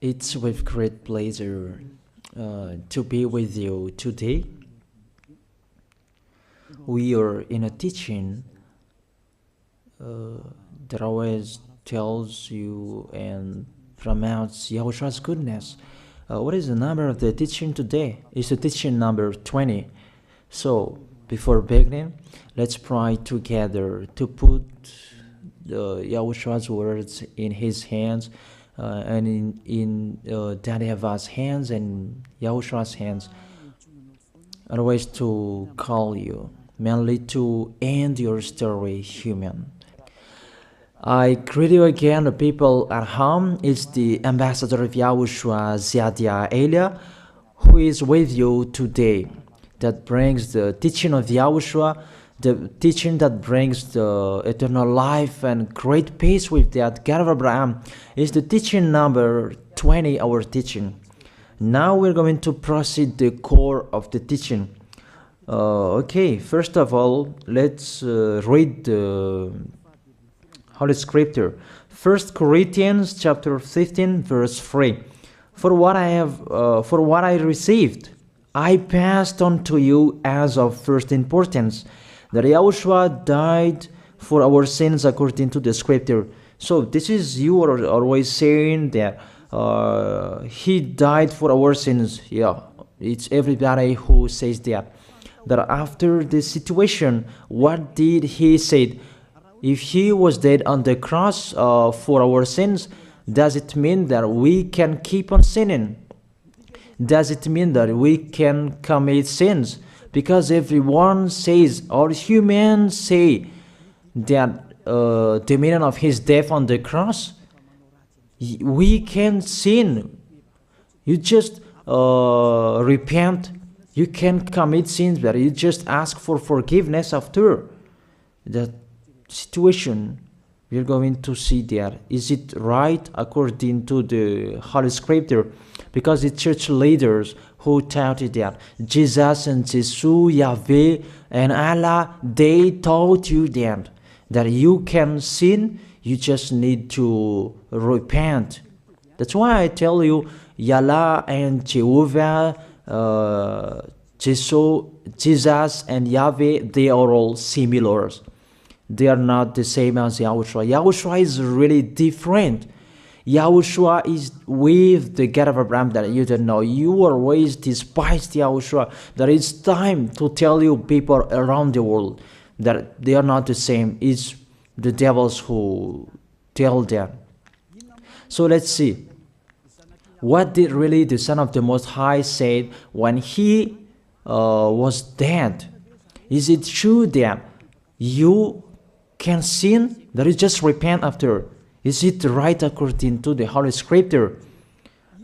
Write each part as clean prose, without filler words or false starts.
It's with great pleasure to be with you today. We are in a teaching that always tells you and promotes Yahushua's goodness. What is the number of the teaching today? It's the teaching number 20. So, before beginning, let's pray together to put Yahushua's words in his hands and in Daddy Yahvah's hands and Yahushua's hands. Otherwise, to call you, mainly to end your story human. I greet you again, the people at home. It's the ambassador of Yahushua, Ziadia Elia, who is with you today, that brings the teaching of Yahushua, the teaching that brings the eternal life and great peace with that God of Abraham. Is the teaching number 20, our teaching. Now we're going to proceed the core of the teaching. Okay, first of all, let's read the Holy Scripture. 1 Corinthians chapter 15, verse 3. For what I received, I passed on to you as of first importance, that Yahushua died for our sins according to the Scripture. So this is, you are always saying that he died for our sins. Yeah, it's everybody who says that. That after the situation, what did he say? If he was dead on the cross for our sins, does it mean that we can keep on sinning? Does it mean that we can commit sins? Because everyone says, or humans say, that the meaning of his death on the cross, we can sin. You just repent. You can commit sins, but you just ask for forgiveness after that situation. We're going to see there. Is it right according to the Holy Scripture? Because the church leaders who taught it that Jesus and Jesus, Yahweh and Allah, they taught you that you can sin, you just need to repent. That's why I tell you, Yahlah and Jehovah, Jesus and Yahweh, they are all similar. They are not the same as Yahushua. Yahushua is really different. Yahushua is with the God of Abraham that you don't know. You always despised Yahushua. That it's time to tell you people around the world that they are not the same. It's the devils who tell them. So let's see. What did really the Son of the Most High say when he was dead? Is it true that you can sin? That is just repent after. Is it right according to the Holy Scripture?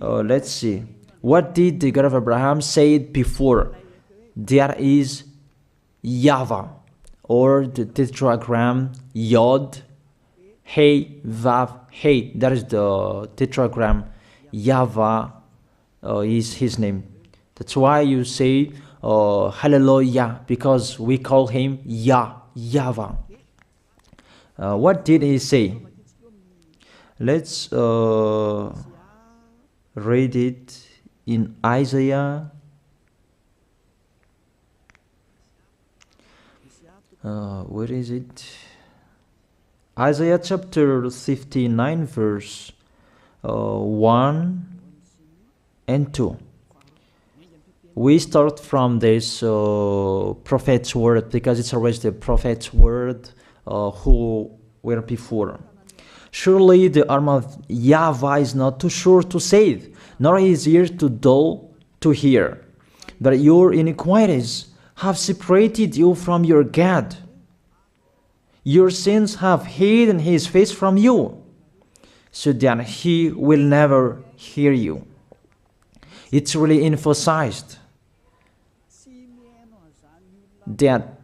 Let's see. What did the God of Abraham say before? There is YAHVAH, or the tetragram Yod, Hey, Vav, Hey. That is the tetragram. YAHVAH is his name. That's why you say Hallelujah, because we call him YAHVAH. What did he say? Let's read it in Isaiah. Where is it? Isaiah chapter 59, verse 1 and 2. We start from this prophet's word, because it's always the prophet's word who were before. Surely the arm of YAHVAH is not too short to save, nor his ear too dull to hear. But your iniquities have separated you from your God. Your sins have hidden his face from you, so that he will never hear you. It's really emphasized that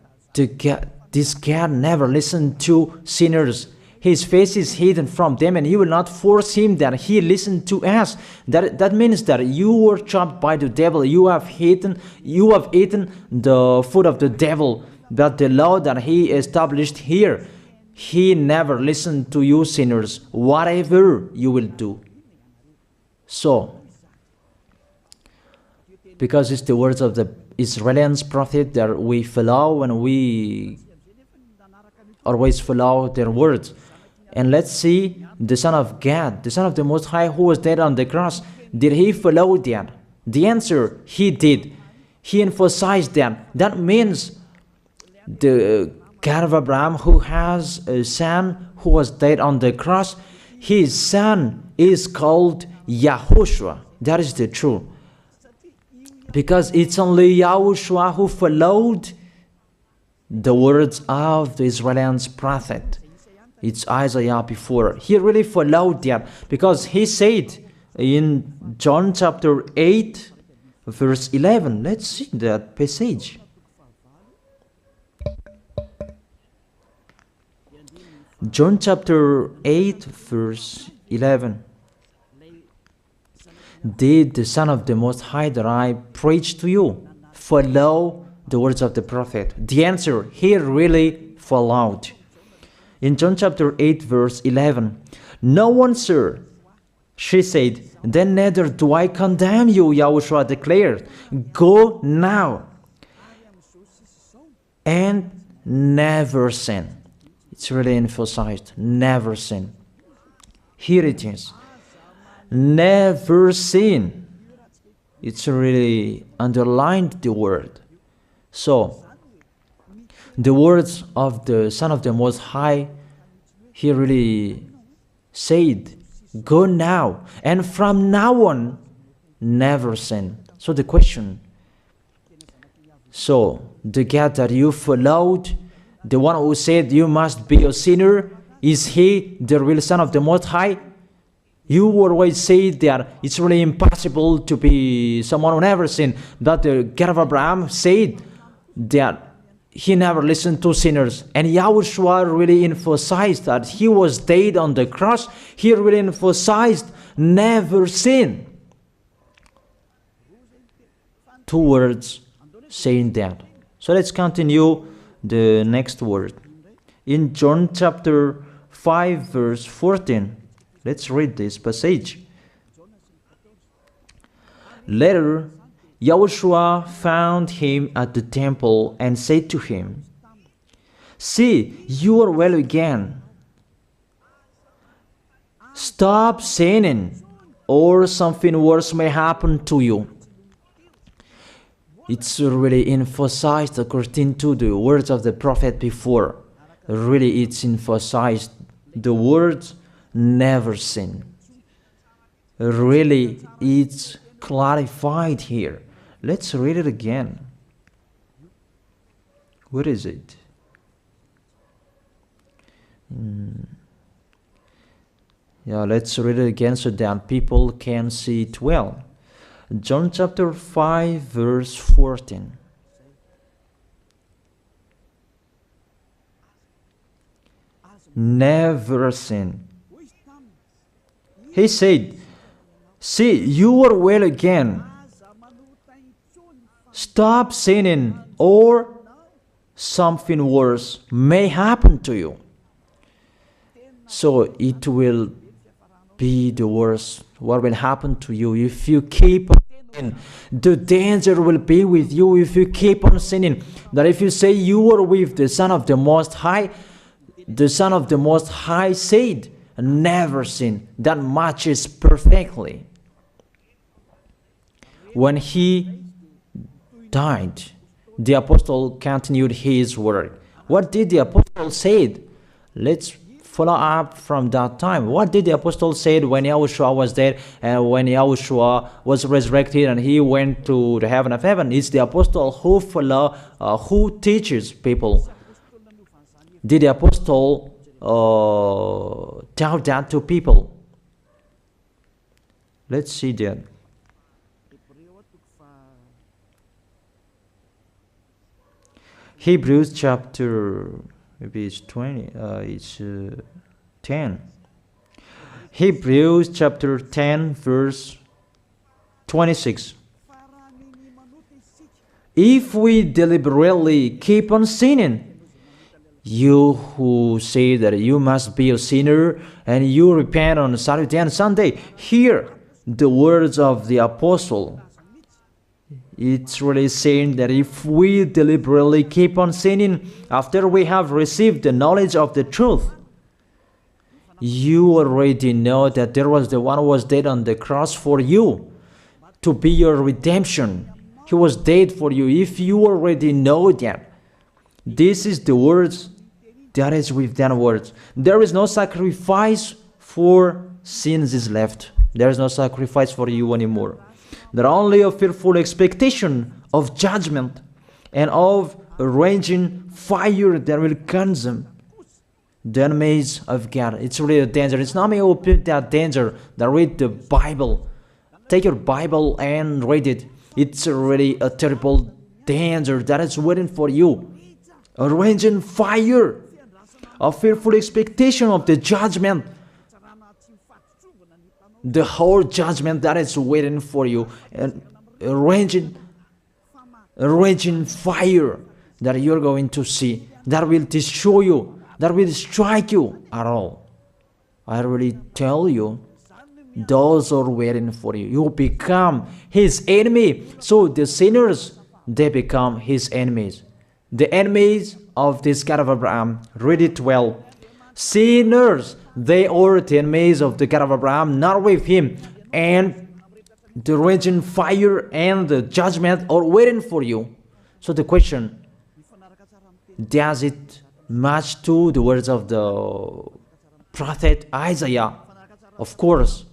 this God never listened to sinners. His face is hidden from them, and you will not force him that he listen to us. That means that you were trapped by the devil. You have eaten the food of the devil. But the law that he established here, he never listened to you sinners, whatever you will do. So, because it's the words of the Israelians prophet that we follow, and we always follow their words. And let's see the Son of God, the Son of the Most High, who was dead on the cross. Did he follow that? The answer, he did. He emphasized that. That means the God of Abraham, who has a son who was dead on the cross, his son is called YAHOSHUAH. That is the truth. Because it's only YAHOSHUAH who followed the words of the Israelians prophet. It's Isaiah before. He really followed that, because he said in John chapter 8, verse 11. Let's see that passage. John chapter 8, verse 11. Did the Son of the Most High that I preach to you follow the words of the prophet? The answer, he really followed. In John chapter 8, verse 11, "No one, sir," she said, "then neither do I condemn you," YAHOSHUAH declared. "Go now and never sin." It's really emphasized, never sin. Here it is. Never sin. It's really underlined the word. So, the words of the Son of the Most High, he really said, go now, and from now on, never sin. So the question, so the God that you followed, the one who said you must be a sinner, is he the real Son of the Most High? You always say that it's really impossible to be someone who never sinned. That the God of Abraham said that he never listened to sinners. And YAHOSHUAH really emphasized that he was dead on the cross. He really emphasized never sin. Two words saying that. So let's continue the next word. In John chapter 5, verse 14. Let's read this passage. Later, YAHOSHUAH found him at the temple and said to him, "See, you are well again. Stop sinning, or something worse may happen to you." It's really emphasized according to the words of the prophet before. Really, it's emphasized the words never sin. Really, it's clarified here. Let's read it again. Where is it? Yeah, let's read it again so that people can see it well. John chapter 5, verse 14. Never sin. He said, "See, you are well again. Stop sinning, or something worse may happen to you." So it will be the worst. What will happen to you if you keep on sinning? The danger will be with you if you keep on sinning. That if you say you are with the Son of the Most High, the Son of the Most High said, never sin. That matches perfectly. When he died, the apostle continued his work. What did the apostle say? Let's follow up from that time. What did the apostle say when YAHOSHUAH was dead and when YAHOSHUAH was resurrected and he went to the heaven of heaven? It's the apostle who teaches people. Did the apostle tell that to people? Let's see that. Hebrews chapter, maybe it's 20, it's 10. Hebrews chapter 10, verse 26. If we deliberately keep on sinning, you who say that you must be a sinner and you repent on Saturday and Sunday, here the words of the apostle. It's really saying that if we deliberately keep on sinning after we have received the knowledge of the truth, you already know that there was the one who was dead on the cross for you to be your redemption. He was dead for you. If you already know that, this is the words that is with that words. There is no sacrifice for sins is left. There is no sacrifice for you anymore. There only a fearful expectation of judgment and of a raging fire that will consume the enemies of God. It's really a danger. It's not me who put that danger that read the Bible. Take your Bible and read it. It's really a terrible danger that is waiting for you. A raging fire, a fearful expectation of the judgment. The whole judgment that is waiting for you, and a raging fire that you're going to see, that will destroy you, that will strike you at all. I really tell you, those are waiting for you. You become his enemy. So the sinners, they become his enemies. The enemies of this God of Abraham. Read it well. Sinners, they are the enemies of the God of Abraham, not with him. And the raging fire and the judgment are waiting for you. So the question, does it match to the words of the prophet Isaiah? Of course.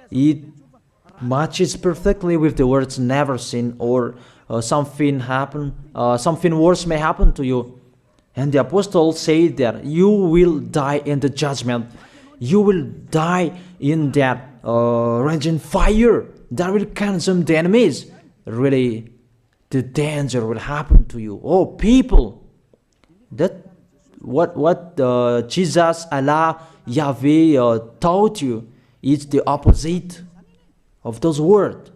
It matches perfectly with the words never sin, or something worse may happen to you. And the apostle said that you will die in the judgment. You will die in that raging fire that will consume the enemies. Really, the danger will happen to you. Oh, people, that what Jesus, Allah, Yahweh taught you is the opposite of those words.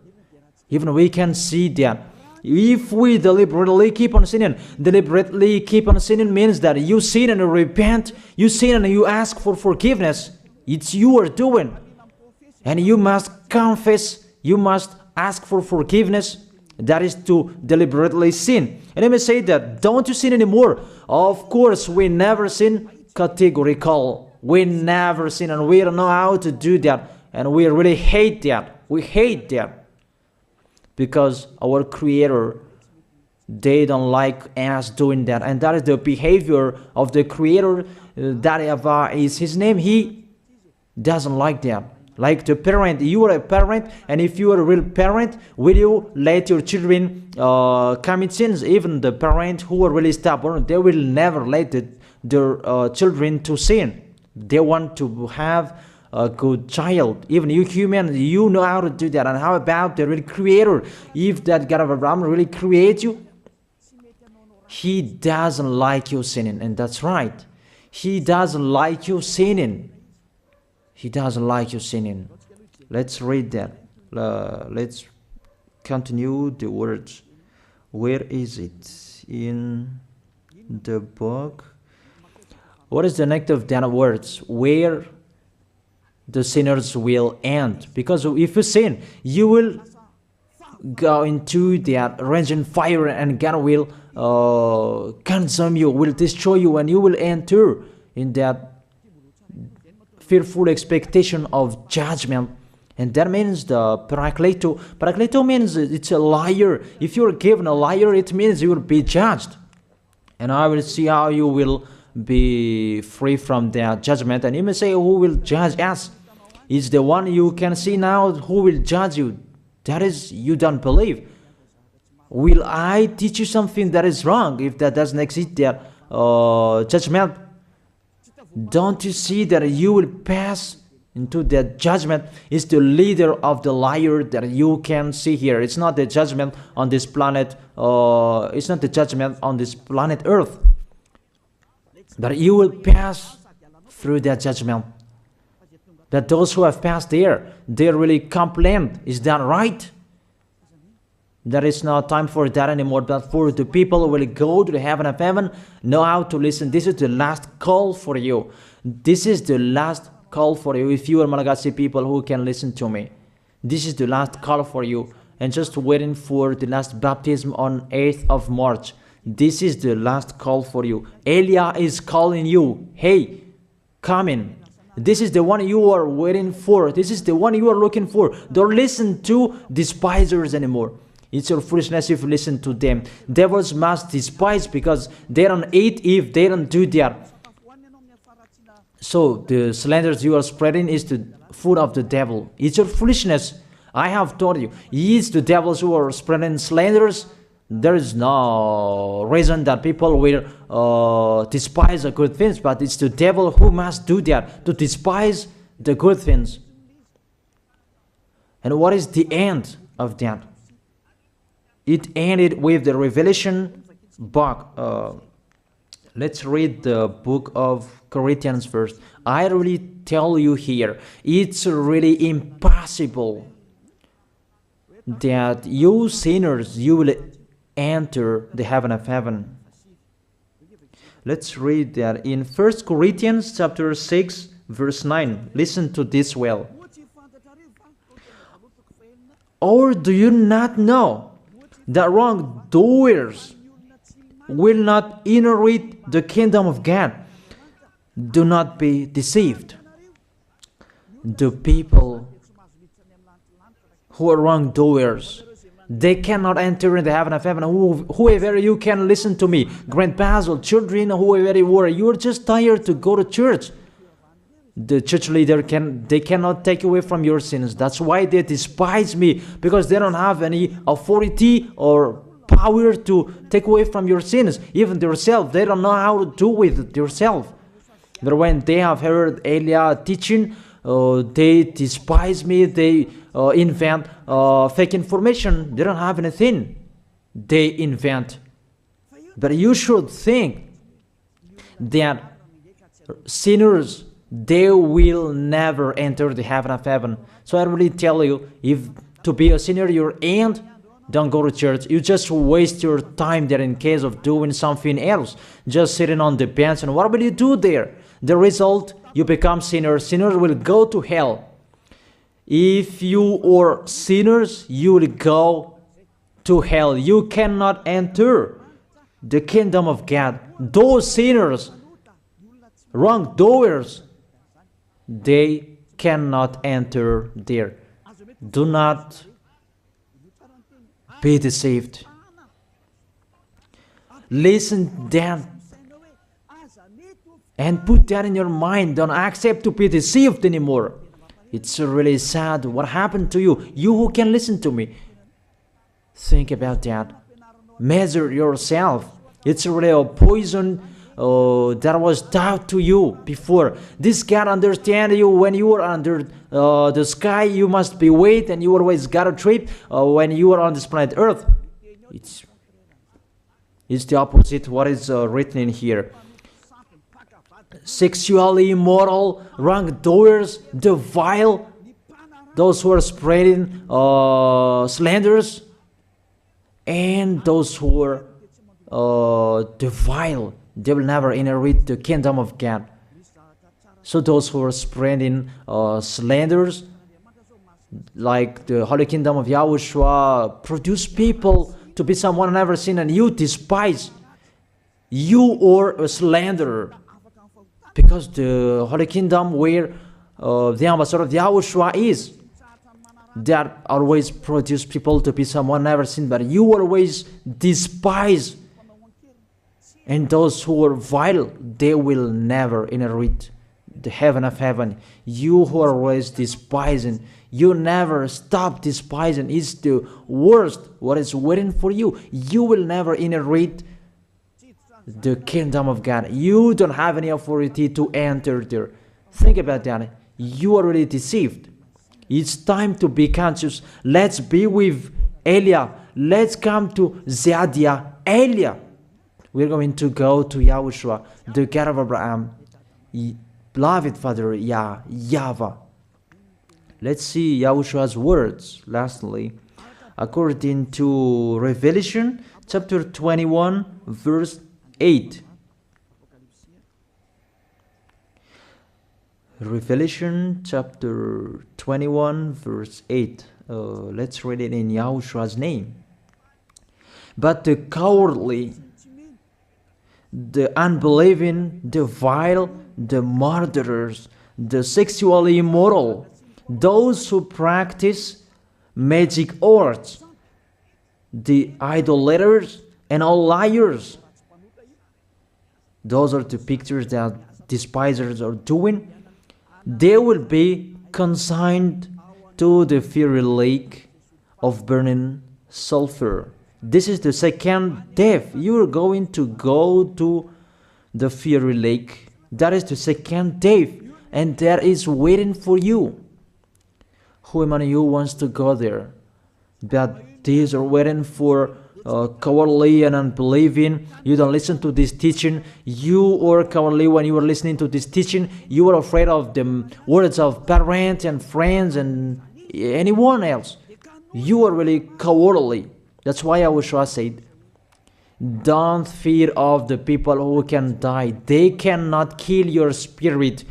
Even we can see that. If we deliberately keep on sinning means that you sin and you repent, you sin and you ask for forgiveness. It's you are doing. And you must confess, you must ask for forgiveness. That is to deliberately sin. And let me say that, don't you sin anymore. Of course, we never sin, categorical. We never sin, and we don't know how to do that. And we really hate that. We hate that. Because our Creator, they don't like us doing that. And that is the behavior of the Creator. That YAHVAH is his name. He doesn't like that. Like the parent, you are a parent, and if you are a real parent, will you let your children commit sins? Even the parent who are really stubborn, they will never let their children to sin. They want to have a good child. Even you human, you know how to do that. And how about the real Creator? If that God of Abraham really creates you, he doesn't like you sinning. And that's right. He doesn't like you sinning. He doesn't like you sinning. Let's read that. Let's continue the words. Where is it? In the book. What is the next of that words? Where the sinners will end. Because if you sin, you will go into that raging fire, and God will consume you, will destroy you, and you will enter in that fearful expectation of judgment. And that means the parakleto. Parakleto means it's a liar. If you're given a liar, it means you will be judged. And I will see how you will be free from that judgment. And you may say, who will judge us? It's the one you can see now who will judge you. That is, you don't believe. Will I teach you something that is wrong if that doesn't exist there? Judgment. Don't you see that you will pass into that judgment? Is the leader of the liar that you can see here. It's not the judgment on this planet. It's not the judgment on this planet Earth. That you will pass through that judgment. That those who have passed there, they really complain. Is that right? There is no time for that anymore, but for the people who will go to the heaven of heaven, know how to listen. This is the last call for you. This is the last call for you. If you are Malagasy people who can listen to me, This is the last call for you. And just waiting for the last baptism on 8th of March. This is the last call for you. Elia is calling you. Hey, come in. This is the one you are waiting for. This is the one you are looking for. Don't listen to despisers anymore. It's your foolishness if you listen to them. Devils must despise because they don't eat if they don't do that. So the slanders you are spreading is the food of the devil. It's your foolishness. I have told you. It's the devils who are spreading slanders. There is no reason that people will despise the good things, but it's the devil who must do that, to despise the good things. And what is the end of that? It ended with the revelation book. Let's read the book of Corinthians first. I really tell you here, it's really impossible that you sinners, you will enter the heaven of heaven. Let's read that in 1 Corinthians chapter 6 verse 9. Listen to this well. Or do you not know that wrongdoers will not inherit the kingdom of God? Do not be deceived. The people who are wrongdoers, they cannot enter in the heaven of heaven. Whoever you can listen to me, grandpas or children, whoever you are, you are just tired to go to church. The church leader they cannot take away from your sins. That's why they despise me, because they don't have any authority or power to take away from your sins. Even themselves, they don't know how to do with themselves. But when they have heard Elia teaching, they despise me. They invent fake information. They don't have anything. They invent. But you should think that sinners, they will never enter the heaven of heaven. So I really tell you, if to be a sinner you're in, don't go to church. You just waste your time there in case of doing something else. Just sitting on the bench, and what will you do there? The result, you become sinners. Sinners will go to hell. If you are sinners, you will go to hell. You cannot enter the kingdom of God. Those sinners, wrongdoers, they cannot enter there. Do not be deceived. Listen then and put that in your mind. Don't accept to be deceived anymore. It's really sad what happened to you. You who can listen to me, think about that. Measure yourself. It's really a poison that was taught to you before. This God understand you when you are under the sky. You must be wait, and you always got a trip when you are on this planet Earth. It's the opposite what is written in here. Sexually immoral, wrongdoers, the vile, those who are spreading slanders, and those who are the vile, they will never inherit the kingdom of God. So those who are spreading slanders, like the Holy Kingdom of YAHOSHUAH, produce people to be someone never seen, and you despise. You are a slanderer. Because the Holy Kingdom where the ambassador of YAHOSHUAH is, that always produce people to be someone never seen, but you always despise. And those who are vile, they will never inherit the heaven of heaven. You who are always despising, you never stop despising. It's the worst what is waiting for you. You will never inherit the kingdom of God. You don't have any authority to enter there. Think about that. You are already deceived. It's time to be conscious. Let's be with Elia. Let's come to Zadiah. Elia. We're going to go to YAHOSHUAH, the God of Abraham, beloved Father YAHVAH. Let's see YAHOSHUAH's words. Lastly, according to Revelation chapter 21 verse 8. Revelation chapter 21 verse 8. Let's read it in Yahoshua's name. But the cowardly, the unbelieving, the vile, the murderers, the sexually immoral, those who practice magic arts, the idolaters, and all liars. Those are the pictures that despisers are doing. They will be consigned to the fiery lake of burning sulfur. This is the second death. You are going to go to the fiery lake. That is the second death, and that is waiting for you. Who among you wants to go there? But these are waiting for cowardly and unbelieving. You don't listen to this teaching. You are cowardly when you are listening to this teaching. You are afraid of the words of parents and friends and anyone else. You are really cowardly. That's why YAHOSHUAH said, don't fear of the people who can die. They cannot kill your spirit.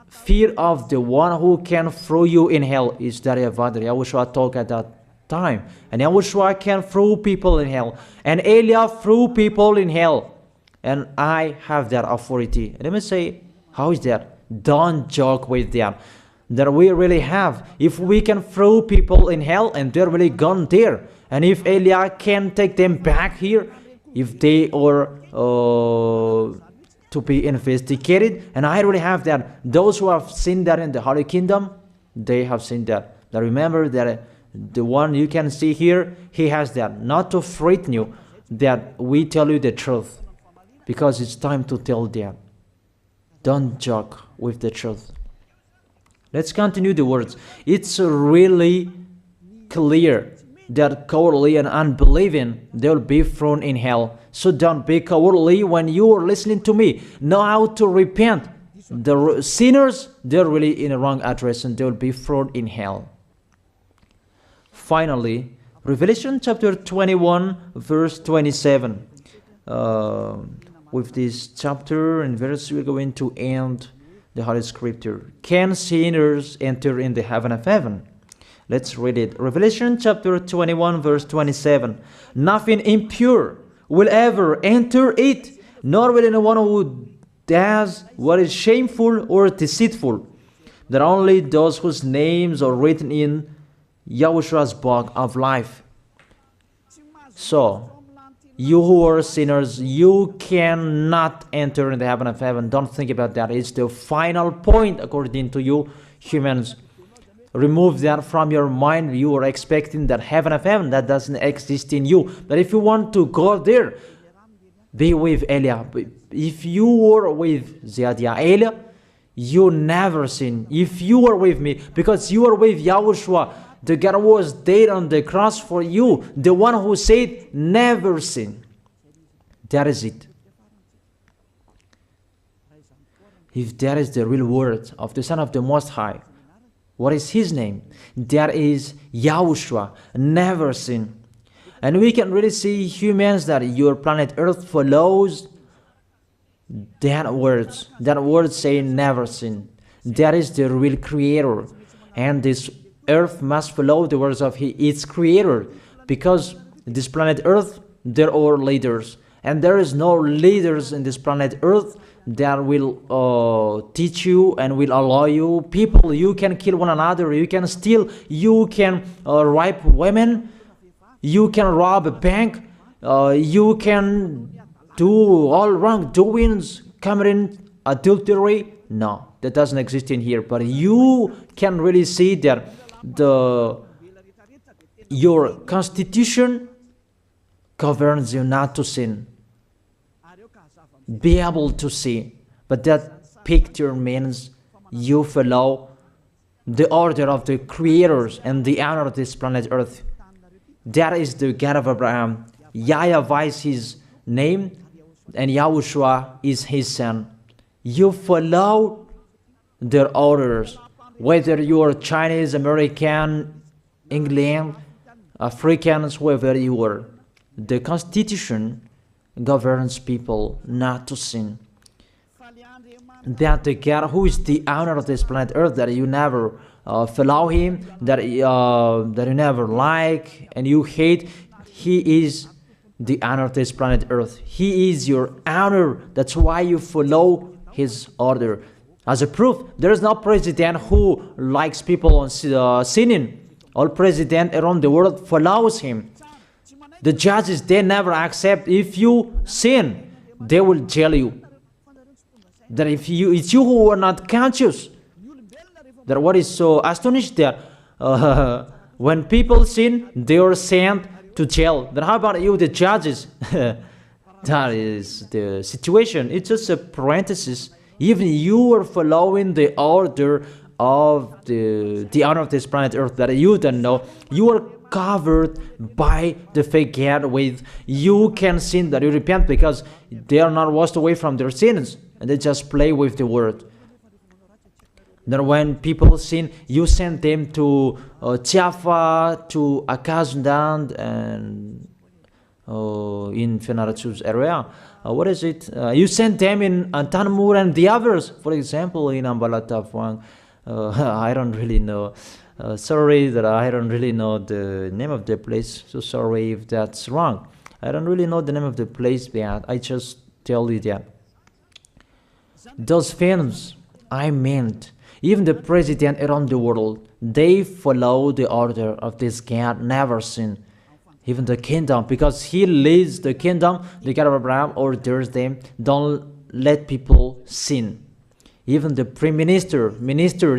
Fear of the one who can throw you in hell. Is that YAHOSHUAH talked at that time. And YAHOSHUAH can throw people in hell. And Elia threw people in hell. And I have that authority. Let me say, how is that? Don't joke with that. That we really have. If we can throw people in hell and they're really gone there. And if Elia can take them back here, if they are to be investigated, and I already have that. Those who have seen that in the Holy Kingdom, they have seen that. Now remember that the one you can see here, he has that. Not to frighten you, that we tell you the truth, because it's time to tell that. Don't joke with the truth. Let's continue the words. It's really clear that cowardly and unbelieving, they'll be thrown in hell. So don't be cowardly when you are listening to me. Know how to repent. The sinners, they're really in a wrong address and they'll be thrown in hell. Finally, Revelation chapter 21, verse 27. With this chapter and verse, we're going to end the Holy Scripture. Can sinners enter in the heaven of heaven? Let's read it. Revelation chapter 21, verse 27. Nothing impure will ever enter it, nor will anyone who does what is shameful or deceitful. That only those whose names are written in YAHOSHUAH's book of life. So, you who are sinners, you cannot enter in the heaven of heaven. Don't think about that. It's the final point according to you humans. Remove that from your mind. You are expecting that heaven of heaven that doesn't exist in you. But if you want to go there, be with Elia. If you were with Elia, you never sin. If you are with me, because you are with YAHOSHUAH, the God was dead on the cross for you, the one who said never sin. That is it. If that is the real word of the Son of the Most High, what is his name? That is YAHOSHUAH, never sin. And we can really see humans that your planet Earth follows that words. That word saying never sin. That is the real creator. And this Earth must follow the words of its creator. Because this planet Earth, there are leaders. And there is no leaders in this planet Earth that will teach you and will allow you. People, you can kill one another, you can steal, you can rape women, you can rob a bank, you can do all wrongdoings, committing adultery. No, that doesn't exist in here. But you can really see that your constitution governs you not to sin. Be able to see. But that picture means you follow the order of the creators and the honor of this planet Earth. That is the God of Abraham. YAHVAH is his name, and YAHOSHUAH is his son. You follow their orders, whether you are Chinese, American, England, Africans, whoever you are. The Constitution governs people not to sin. that the God who is the owner of this planet Earth, that you never follow him, that you never like and you hate, he is the owner of this planet Earth. He is your owner. That's why you follow his order. As a proof, there is no president who likes people on sinning. All presidents around the world follows him. The judges, they never accept. If you sin, they will jail you. That if it's you who are not conscious. That what is so astonished that when people sin, they are sent to jail. Then how about you, the judges? That is the situation. It's just a parenthesis. Even you are following the order of the owner of this planet Earth that you don't know. You are covered by the fake God with you can sin, that you repent, because they are not washed away from their sins and they just play with the word. Then when people sin, you send them to Java, to Akazundand, and in Fenarachu's area. What is it? You send them in Tanmur and the others. For example, in Ambalatafwang, I don't really know. Sorry that I don't really know the name of the place. So sorry if that's wrong. I don't really know the name of the place, but I just tell you that. Those films, I meant, even the president around the world, they follow the order of this God, never sin. Even the kingdom, because he leads the kingdom, the God of Abraham orders them, don't let people sin. Even the prime minister,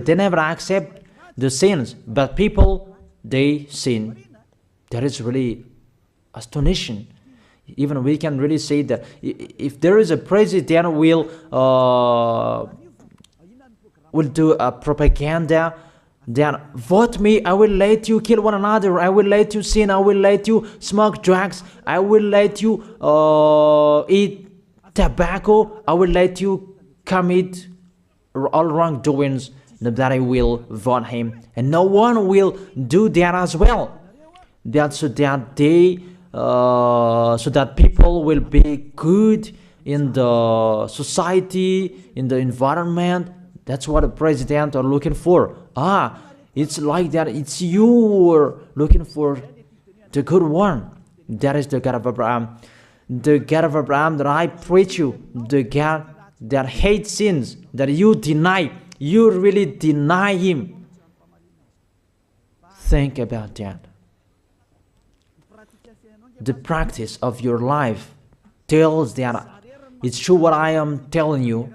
they never accept the sins, but people, they sin. That is really astonishing. Even we can really say that if there is a president will do a propaganda, then vote me, I will let you kill one another, I will let you sin, I will let you smoke drugs, I will let you eat tobacco, I will let you commit all wrongdoings, that I will vote him. And no one will do that as well. That's so that so that people will be good in the society, in the environment. That's what the president are looking for. It's like that. It's you who are looking for the good one. That is the God of Abraham. The God of Abraham that I preach you. The God that hates sins, that you deny. You really deny him. Think about that. The practice of your life tells that it's true what I am telling you.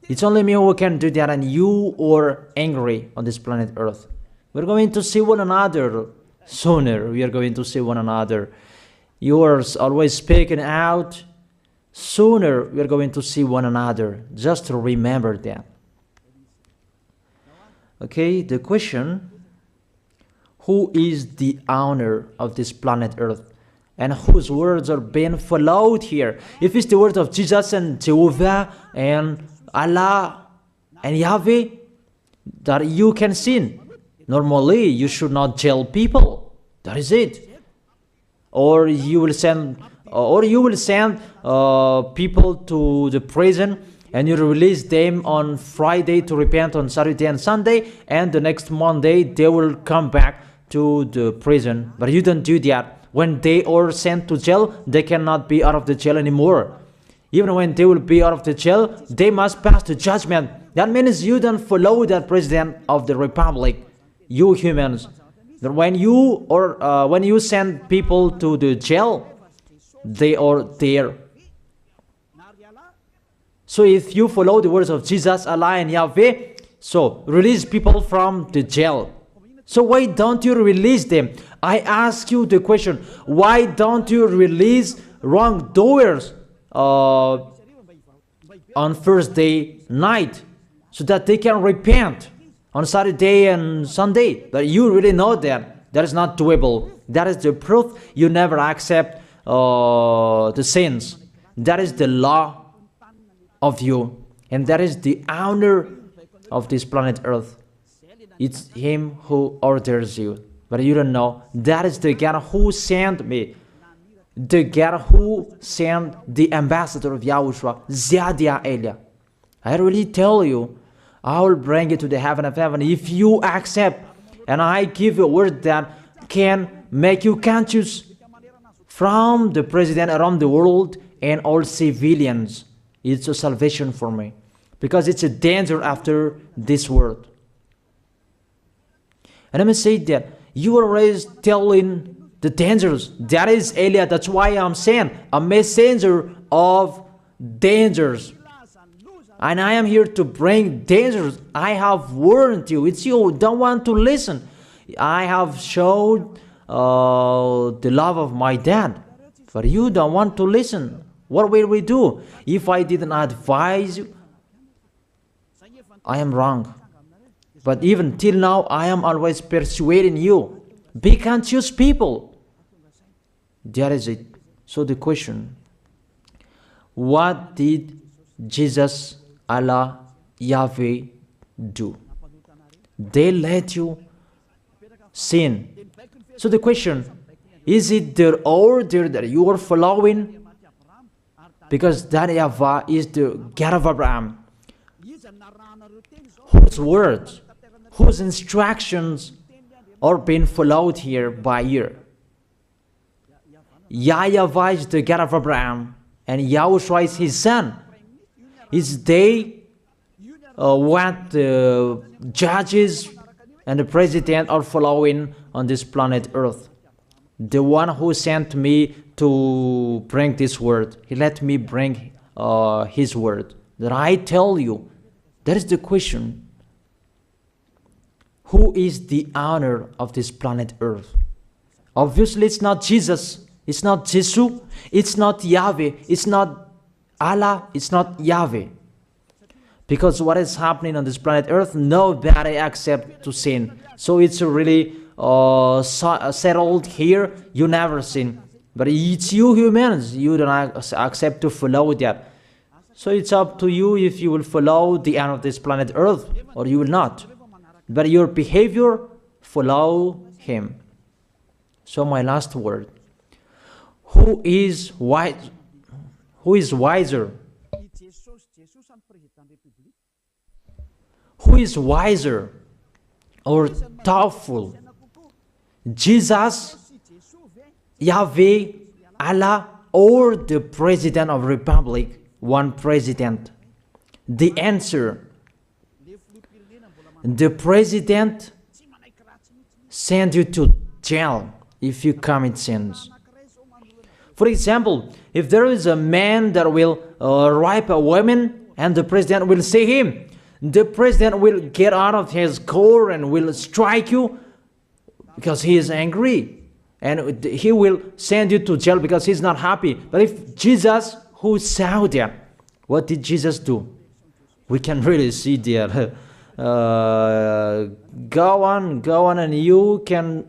It's only me who can do that, and you are angry on this planet Earth. We're going to see one another sooner. We are going to see one another. You are always speaking out. Sooner we are going to see one another. Just remember that. Okay, the question, who is the owner of this planet Earth? And whose words are being followed here? If it's the words of Jesus and Jehovah and Allah and Yahweh, that you can sin. Normally, you should not jail people. That is it. Or you will send people to the prison, and you release them on Friday to repent on Saturday and Sunday, and the next Monday they will come back to the prison. But you don't do that. When they are sent to jail, they cannot be out of the jail anymore. Even when they will be out of the jail, they must pass the judgment. That means you don't follow that president of the republic, you humans. That when you send people to the jail, they are there. So if you follow the words of Jesus, Allah and Yahweh, so release people from the jail. So why don't you release them? I ask you the question, why don't you release wrongdoers on Thursday night so that they can repent on Saturday and Sunday? But you really know that that is not doable. That is the proof you never accept the sins. That is the law of you, and that is the owner of this planet Earth. It's him who orders you, but you don't know. That is the God who sent me, the God who sent the ambassador of Yahushua, Zadia Elia. I really tell you, I will bring you to the heaven of heaven if you accept, and I give you a word that can make you conscious from the president around the world and all civilians. It's a salvation for me, because it's a danger after this world. And let me say that you are always telling the dangers. That is Elia. That's why I'm saying a messenger of dangers. And I am here to bring dangers. I have warned you. It's you don't want to listen. I have showed the love of my dad, but you don't want to listen. What will we do? If I didn't advise you, I am wrong. But even till now, I am always persuading you. Be conscious people. That is it. So the question, what did Jesus, Allah, Yahweh do? They let you sin. So the question, is it their order that you are following? Because that YAHVAH is the God of Abraham, whose words, whose instructions are being followed here by year. YAHVAH is the God of Abraham, and YAHOSHUAH is his son. Is they what the judges and the president are following on this planet Earth. The one who sent me to bring this word, he let me bring his word. That I tell you, that is the question. Who is the owner of this planet Earth? Obviously, it's not Jesus. It's not Jesus. It's not Yahweh. It's not Allah. It's not Yahweh. Because what is happening on this planet Earth, nobody accepts to sin. So it's really settled here. You never sin. But it's you humans. You don't accept to follow that. So it's up to you if you will follow the end of this planet Earth or you will not. But your behavior, follow him. So my last word. Who is wise? Who is wiser? Who is wiser or thoughtful? Jesus, Yahweh, Allah, or the President of Republic? One president. The answer. The president send you to jail if you commit sins. For example, if there is a man that will rape a woman and the president will see him, the president will get out of his car and will strike you because he is angry. And he will send you to jail because he's not happy. But if Jesus, who saw that, what did Jesus do? We can really see that. Go on, and you can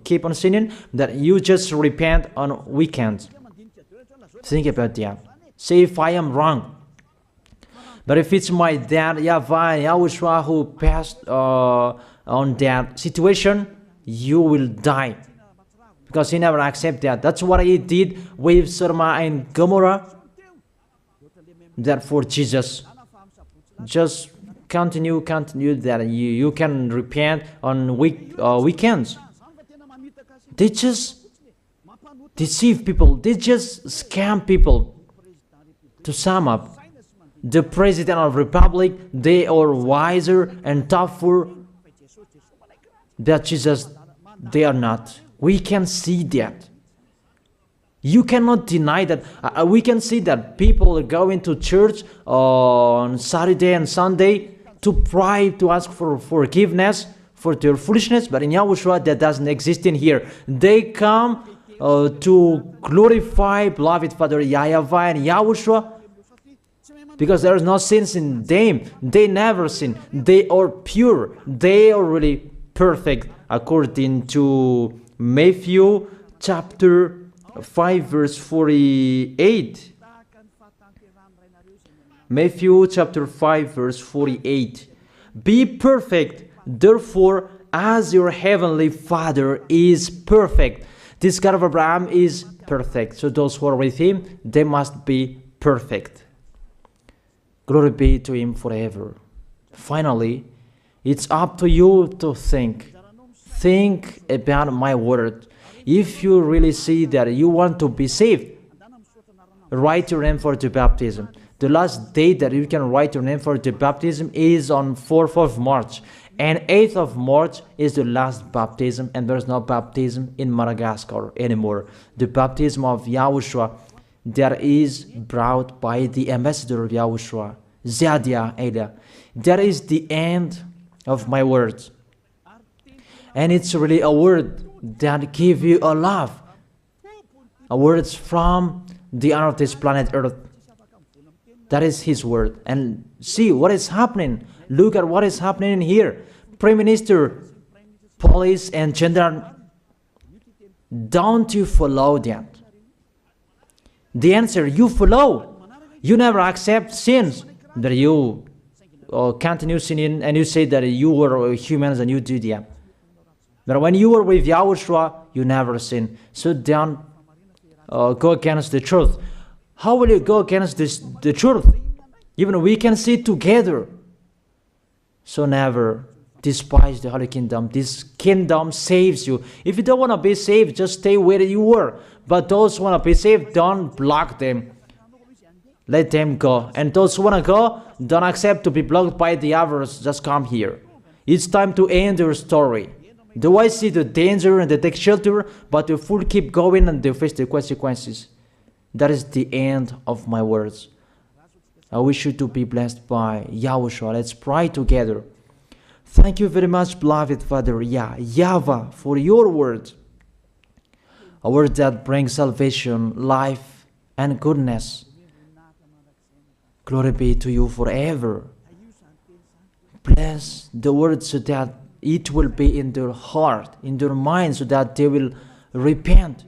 keep on sinning, that you just repent on weekends. Think about that. Say if I am wrong. But if it's my dad, YAHVAH, YAHOSHUAH, who passed on that situation, you will die. Because he never accepted that. That's what he did with Sodom and Gomorrah. Therefore, Jesus, just continue that you can repent on weekends. They just deceive people. They just scam people. To sum up, the President of Republic, they are wiser and tougher than Jesus. They are not. We can see that. You cannot deny that. We can see that people are going to church on Saturday and Sunday to pray, to ask for forgiveness for their foolishness. But in YAHOSHUAH, that doesn't exist in here. They come to glorify beloved Father YAHVAH and YAHOSHUAH because there is no sins in them. They never sin. They are pure. They are really perfect, according to Matthew chapter 5 verse 48. Matthew chapter 5 verse 48. Be perfect, therefore, as your heavenly Father is perfect. This God of Abraham is perfect. So those who are with him, they must be perfect. Glory be to Him forever. Finally, it's up to you to think. Think about my word. If you really see that you want to be saved, write your name for the baptism. The last date that you can write your name for the baptism is on 4th of March. And 8th of March is the last baptism, and there's no baptism in Madagascar anymore. The baptism of Yahushua that is brought by the ambassador of Yahushua, Zadia Ada. That is the end of my words. And it's really a word that gives you a love. A word from the honor of this planet Earth. That is His word. And see what is happening. Look at what is happening here. Prime Minister, police, and gendarme. Don't you follow that? The answer, you follow. You never accept sins. That you continue sinning and you say that you were humans and you do that. But when you were with Yahushua, you never sin. So don't go against the truth. How will you go against the truth? Even we can see together. So never despise the Holy Kingdom. This kingdom saves you. If you don't want to be saved, just stay where you were. But those who want to be saved, don't block them. Let them go. And those who want to go, don't accept to be blocked by the others. Just come here. It's time to end your story. Do I see the danger and they take shelter, but the fool keep going and they face the consequences? That is the end of my words. I wish you to be blessed by Yahushua. Let's pray together. Thank you very much, beloved Father YAHVAH, for your word. A word that brings salvation, life, and goodness. Glory be to you forever. Bless the word so that it will be in their heart, in their mind, so that they will repent.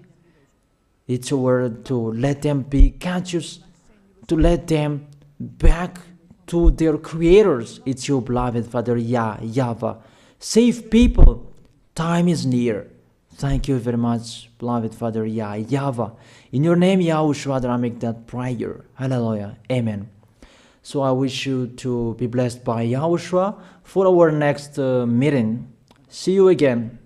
It's a word to let them be conscious, to let them back to their creators. It's your beloved Father YAHVAH. Save people. Time is near. Thank you very much, beloved Father YAHVAH. In your name, Yahushua, that I make that prayer. Hallelujah. Amen. So I wish you to be blessed by Yahushua for our next meeting. See you again.